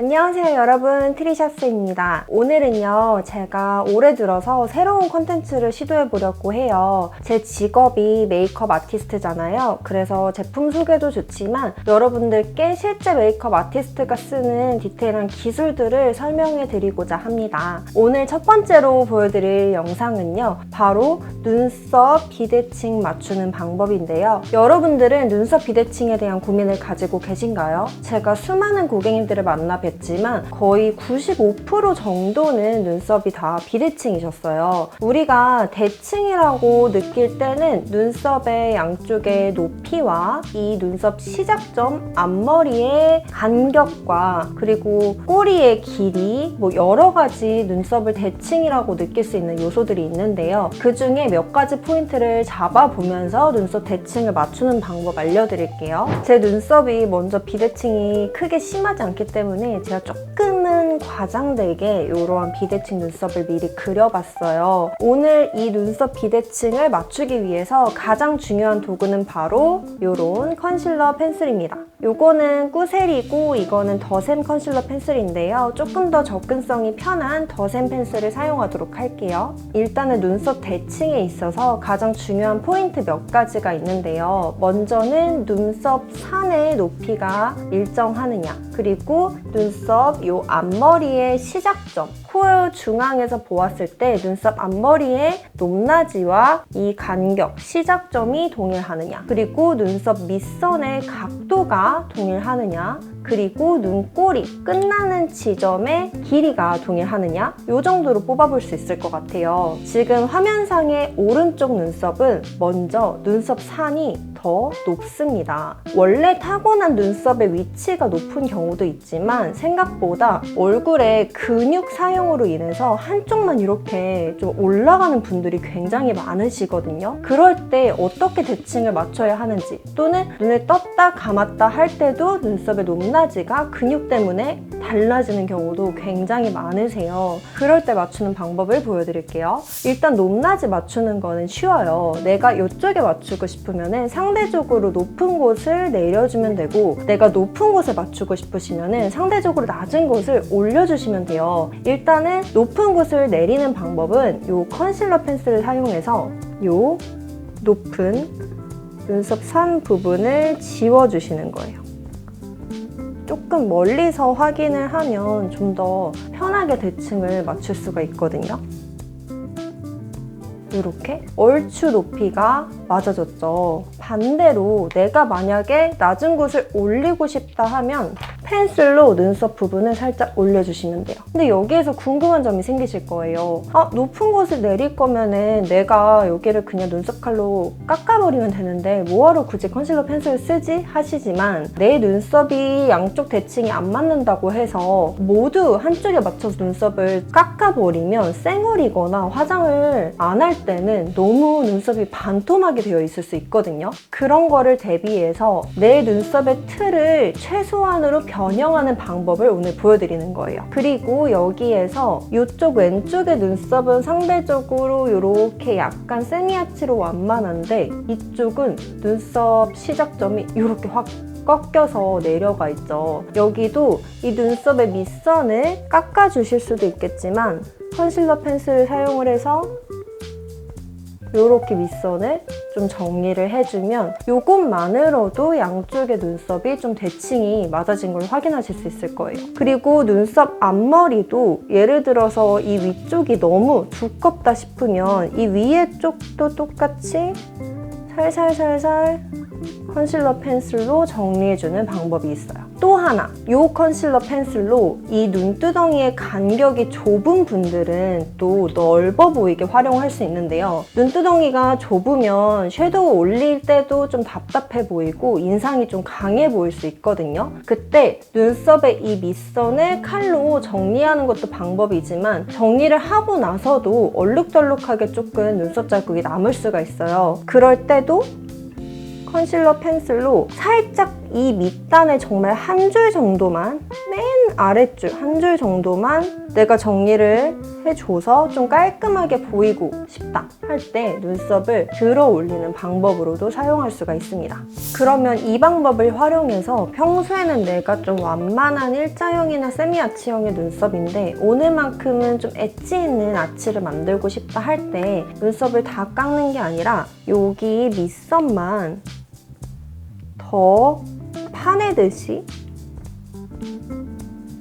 안녕하세요 여러분, 트리샤스입니다. 오늘은요 제가 올해 들어서 새로운 콘텐츠를 시도해 보려고 해요. 제 직업이 메이크업 아티스트잖아요. 그래서 제품 소개도 좋지만 여러분들께 실제 메이크업 아티스트가 쓰는 디테일한 기술들을 설명해 드리고자 합니다. 오늘 첫 번째로 보여드릴 영상은요 바로 눈썹 비대칭 맞추는 방법인데요. 여러분들은 눈썹 비대칭에 대한 고민을 가지고 계신가요? 제가 수많은 고객님들을 만나 뵀지만 거의 95% 정도는 눈썹이 다 비대칭이셨어요. 우리가 대칭이라고 느낄 때는 눈썹의 양쪽의 높이와 이 눈썹 시작점 앞머리의 간격과 그리고 꼬리의 길이 여러 가지 눈썹을 대칭이라고 느낄 수 있는 요소들이 있는데요. 그 중에 몇 가지 포인트를 잡아보면서 눈썹 대칭을 맞추는 방법 알려드릴게요. 제 눈썹이 먼저 비대칭이 크게 심하지 않기 때문에 제가 조금은 과장되게 이러한 비대칭 눈썹을 미리 그려봤어요. 오늘 이 눈썹 비대칭을 맞추기 위해서 가장 중요한 도구는 바로 이런 컨실러 펜슬입니다. 요거는 꾸셀이고 이거는 더샘 컨실러 펜슬인데요. 조금 더 접근성이 편한 더샘 펜슬을 사용하도록 할게요. 일단은 눈썹 대칭에 있어서 가장 중요한 포인트 몇 가지가 있는데요. 먼저는 눈썹 산의 높이가 일정하느냐, 그리고 눈썹 요 앞머리의 시작점, 코 중앙에서 보았을 때 눈썹 앞머리의 높낮이와 이 간격, 시작점이 동일하느냐, 그리고 눈썹 밑선의 각도가 동일하느냐, 그리고 눈꼬리 끝나는 지점의 길이가 동일하느냐, 이 정도로 뽑아볼 수 있을 것 같아요. 지금 화면상의 오른쪽 눈썹은 먼저 눈썹 산이 더 높습니다. 원래 타고난 눈썹의 위치가 높은 경우도 있지만 생각보다 얼굴에 근육 사용으로 인해서 한쪽만 이렇게 좀 올라가는 분들이 굉장히 많으시거든요. 그럴 때 어떻게 대칭을 맞춰야 하는지, 또는 눈을 떴다 감았다 할 때도 눈썹의 높낮이가 근육 때문에 달라지는 경우도 굉장히 많으세요. 그럴 때 맞추는 방법을 보여드릴게요. 일단 높낮이 맞추는 거는 쉬워요. 내가 이쪽에 맞추고 싶으면 상대적으로 높은 곳을 내려주면 되고, 내가 높은 곳을 맞추고 싶으시면 상대적으로 낮은 곳을 올려주시면 돼요. 일단은 높은 곳을 내리는 방법은 이 컨실러 펜슬을 사용해서 이 높은 눈썹 산 부분을 지워주시는 거예요. 조금 멀리서 확인을 하면 좀 더 편하게 대칭을 맞출 수가 있거든요. 이렇게 얼추 높이가 맞아졌죠. 반대로 내가 만약에 낮은 곳을 올리고 싶다 하면 펜슬로 눈썹 부분을 살짝 올려주시면 돼요. 근데 여기에서 궁금한 점이 생기실 거예요. 높은 곳을 내릴 거면은 내가 여기를 그냥 눈썹 칼로 깎아버리면 되는데 뭐하러 굳이 컨실러 펜슬을 쓰지? 하시지만 내 눈썹이 양쪽 대칭이 안 맞는다고 해서 모두 한쪽에 맞춰서 눈썹을 깎아버리면 쌩얼이거나 화장을 안 할 때는 너무 눈썹이 반토막이 되어 있을 수 있거든요. 그런 거를 대비해서 내 눈썹의 틀을 최소한으로 변형하는 방법을 오늘 보여드리는 거예요. 그리고 여기에서 이쪽 왼쪽의 눈썹은 상대적으로 이렇게 약간 세미아치로 완만한데 이쪽은 눈썹 시작점이 이렇게 확 꺾여서 내려가 있죠. 여기도 이 눈썹의 밑선을 깎아주실 수도 있겠지만 컨실러 펜슬을 사용을 해서 이렇게 밑선을 좀 정리를 해주면 이것만으로도 양쪽의 눈썹이 좀 대칭이 맞아진 걸 확인하실 수 있을 거예요. 그리고 눈썹 앞머리도 예를 들어서 이 위쪽이 너무 두껍다 싶으면 이 위에 쪽도 똑같이 살살살살 컨실러 펜슬로 정리해주는 방법이 있어요. 또 하나, 이 컨실러 펜슬로 이 눈두덩이의 간격이 좁은 분들은 또 넓어 보이게 활용할 수 있는데요. 눈두덩이가 좁으면 섀도우 올릴 때도 좀 답답해 보이고 인상이 좀 강해 보일 수 있거든요. 그때 눈썹의 이 밑선을 칼로 정리하는 것도 방법이지만 정리를 하고 나서도 얼룩덜룩하게 조금 눈썹 자국이 남을 수가 있어요. 그럴 때도 컨실러 펜슬로 살짝 이 밑단에 정말 한 줄 정도만, 맨 아랫줄 한 줄 정도만 내가 정리를 해줘서 좀 깔끔하게 보이고 싶다 할 때 눈썹을 들어 올리는 방법으로도 사용할 수가 있습니다. 그러면 이 방법을 활용해서 평소에는 내가 좀 완만한 일자형이나 세미아치형의 눈썹인데 오늘만큼은 좀 엣지 있는 아치를 만들고 싶다 할 때 눈썹을 다 깎는 게 아니라 여기 밑선만 더 파내듯이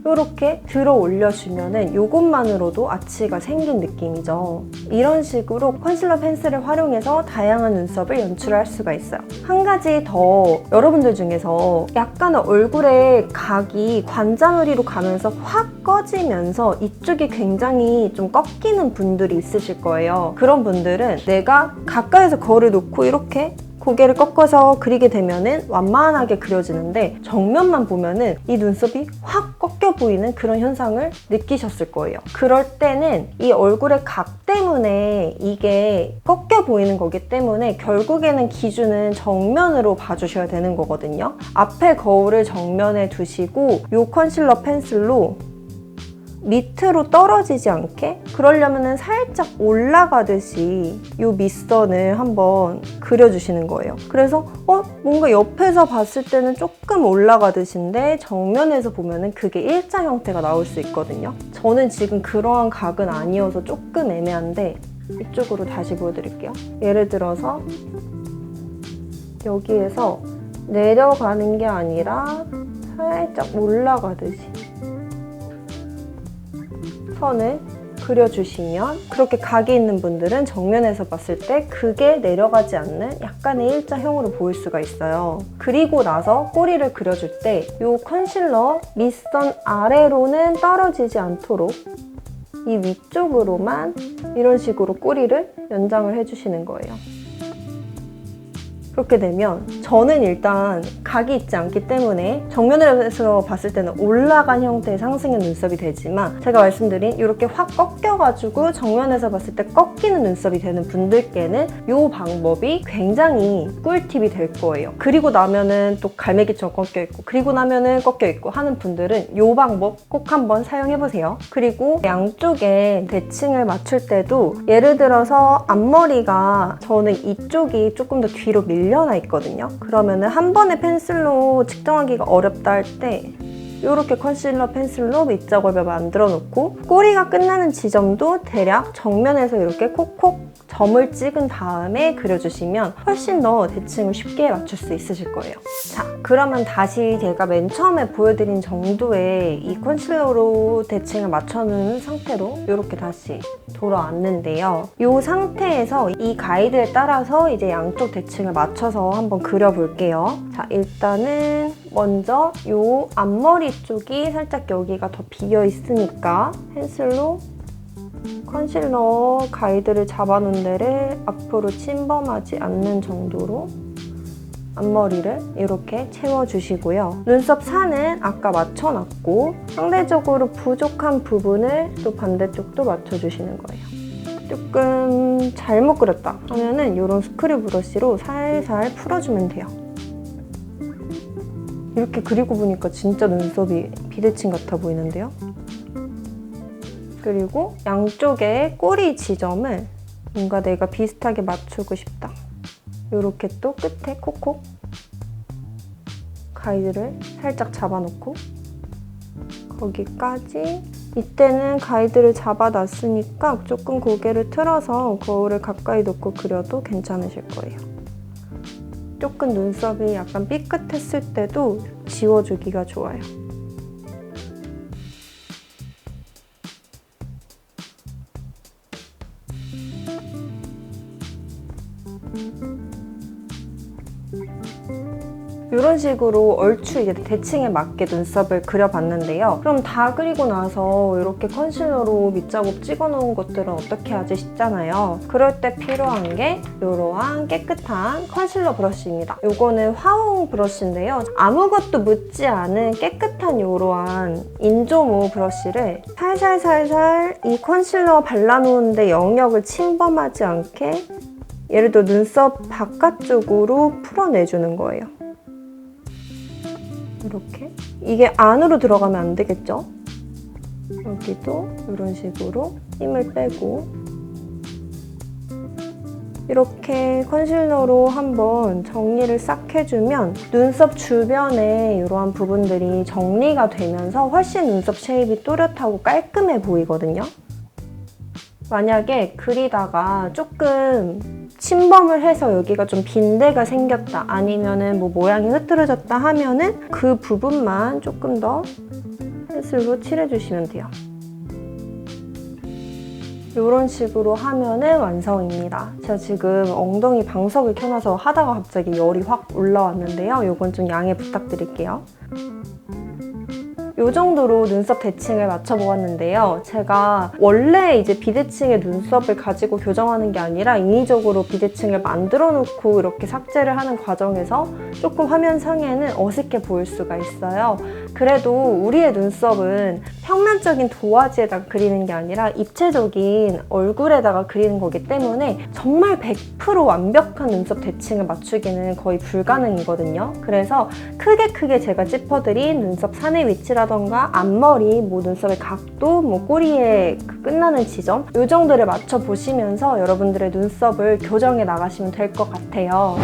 이렇게 들어 올려주면은 이것만으로도 아치가 생긴 느낌이죠. 이런 식으로 컨실러 펜슬을 활용해서 다양한 눈썹을 연출할 수가 있어요. 한 가지 더, 여러분들 중에서 약간 얼굴에 각이 관자놀이로 가면서 확 꺼지면서 이쪽이 굉장히 좀 꺾이는 분들이 있으실 거예요. 그런 분들은 내가 가까이서 거울을 놓고 이렇게 고개를 꺾어서 그리게 되면은 완만하게 그려지는데 정면만 보면은 이 눈썹이 확 꺾여 보이는 그런 현상을 느끼셨을 거예요. 그럴 때는 이 얼굴의 각 때문에 이게 꺾여 보이는 거기 때문에 결국에는 기준은 정면으로 봐주셔야 되는 거거든요. 앞에 거울을 정면에 두시고 이 컨실러 펜슬로 밑으로 떨어지지 않게 그러려면 살짝 올라가듯이 이 밑선을 한번 그려주시는 거예요. 그래서 뭔가 옆에서 봤을 때는 조금 올라가듯인데 정면에서 보면은 그게 일자 형태가 나올 수 있거든요. 저는 지금 그러한 각은 아니어서 조금 애매한데 이쪽으로 다시 보여드릴게요. 예를 들어서 여기에서 내려가는 게 아니라 살짝 올라가듯이 선을 그려주시면 그렇게 각이 있는 분들은 정면에서 봤을 때 그게 내려가지 않는 약간의 일자형으로 보일 수가 있어요. 그리고 나서 꼬리를 그려줄 때 이 컨실러 밑선 아래로는 떨어지지 않도록 이 위쪽으로만 이런 식으로 꼬리를 연장을 해주시는 거예요. 그렇게 되면 저는 일단 각이 있지 않기 때문에 정면에서 봤을 때는 올라간 형태의 상승형 눈썹이 되지만 제가 말씀드린 이렇게 확 꺾여가지고 정면에서 봤을 때 꺾이는 눈썹이 되는 분들께는 이 방법이 굉장히 꿀팁이 될 거예요. 그리고 나면은 또 갈매기처럼 꺾여있고 그리고 나면은 꺾여있고 하는 분들은 이 방법 꼭 한번 사용해보세요. 그리고 양쪽에 대칭을 맞출 때도 예를 들어서 앞머리가 저는 이쪽이 조금 더 뒤로 밀려나 있거든요. 그러면은 한 번에 펜슬로 측정하기가 어렵다 할 때 이렇게 컨실러 펜슬로 밑작업을 만들어 놓고 꼬리가 끝나는 지점도 대략 정면에서 이렇게 콕콕 점을 찍은 다음에 그려주시면 훨씬 더 대칭을 쉽게 맞출 수 있으실 거예요. 자, 그러면 다시 제가 맨 처음에 보여드린 정도의 이 컨실러로 대칭을 맞춰놓은 상태로 이렇게 다시 돌아왔는데요. 이 상태에서 이 가이드에 따라서 이제 양쪽 대칭을 맞춰서 한번 그려볼게요. 자, 일단은 먼저 이 앞머리 쪽이 살짝 여기가 더 비어 있으니까 펜슬로 컨실러 가이드를 잡아놓은 데를 앞으로 침범하지 않는 정도로 앞머리를 이렇게 채워주시고요. 눈썹 산은 아까 맞춰놨고 상대적으로 부족한 부분을 또 반대쪽도 맞춰주시는 거예요. 조금 잘못 그렸다 하면은 이런 스크류 브러쉬로 살살 풀어주면 돼요. 이렇게 그리고 보니까 진짜 눈썹이 비대칭 같아 보이는데요. 그리고 양쪽에 꼬리 지점을 뭔가 내가 비슷하게 맞추고 싶다. 이렇게 또 끝에 콕콕 가이드를 살짝 잡아놓고 거기까지 이때는 가이드를 잡아놨으니까 조금 고개를 틀어서 거울을 가까이 놓고 그려도 괜찮으실 거예요. 조금 눈썹이 약간 삐끗했을 때도 지워주기가 좋아요. 이런 식으로 얼추 이제 대칭에 맞게 눈썹을 그려봤는데요. 그럼 다 그리고 나서 이렇게 컨실러로 밑작업 찍어놓은 것들은 어떻게 하지 싶잖아요. 그럴 때 필요한 게 이러한 깨끗한 컨실러 브러쉬입니다. 이거는 화홍 브러쉬인데요. 아무것도 묻지 않은 깨끗한 이러한 인조모 브러쉬를 살살살살 이 컨실러 발라놓은데 영역을 침범하지 않게 예를 들어 눈썹 바깥쪽으로 풀어내주는 거예요. 이렇게. 이게 안으로 들어가면 안 되겠죠? 여기도 이런 식으로 힘을 빼고 이렇게 컨실러로 한번 정리를 싹 해주면 눈썹 주변에 이러한 부분들이 정리가 되면서 훨씬 눈썹 쉐입이 또렷하고 깔끔해 보이거든요. 만약에 그리다가 조금 침범을 해서 여기가 좀 빈대가 생겼다 아니면은 뭐 모양이 흐트러졌다 하면은 그 부분만 조금 더 펜슬로 칠해주시면 돼요. 이런 식으로 하면은 완성입니다. 제가 지금 엉덩이 방석을 켜놔서 하다가 갑자기 열이 확 올라왔는데요. 이건 좀 양해 부탁드릴게요. 이 정도로 눈썹 대칭을 맞춰보았는데요. 제가 원래 이제 비대칭의 눈썹을 가지고 교정하는 게 아니라 인위적으로 비대칭을 만들어 놓고 이렇게 삭제를 하는 과정에서 조금 화면상에는 어색해 보일 수가 있어요. 그래도 우리의 눈썹은 평면적인 도화지에다가 그리는 게 아니라 입체적인 얼굴에다가 그리는 거기 때문에 정말 100% 완벽한 눈썹 대칭을 맞추기는 거의 불가능이거든요. 그래서 크게 제가 짚어드린 눈썹 산의 위치라던가 앞머리, 뭐 눈썹의 각도, 뭐 꼬리의 그 끝나는 지점 이 정도를 맞춰보시면서 여러분들의 눈썹을 교정해 나가시면 될 것 같아요.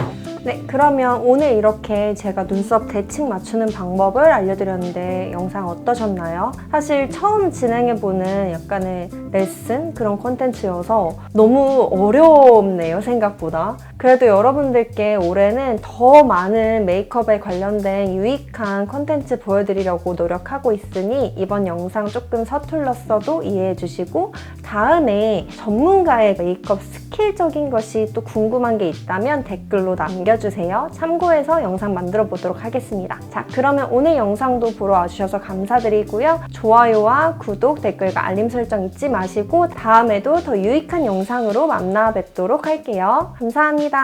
네, 그러면 오늘 이렇게 제가 눈썹 대칭 맞추는 방법을 알려드렸는데 영상 어떠셨나요? 사실 처음 진행해보는 약간의 레슨 그런 콘텐츠여서 너무 어렵네요, 생각보다. 그래도 여러분들께 올해는 더 많은 메이크업에 관련된 유익한 콘텐츠 보여드리려고 노력하고 있으니 이번 영상 조금 서툴렀어도 이해해주시고 다음에 전문가의 메이크업 스킬적인 것이 또 궁금한 게 있다면 댓글로 남겨주세요. 참고해서 영상 만들어 보도록 하겠습니다. 자, 그러면 오늘 영상도 보러 와주셔서 감사드리고요. 좋아요와 구독, 댓글과 알림 설정 잊지 마시고 다음에도 더 유익한 영상으로 만나 뵙도록 할게요. 감사합니다.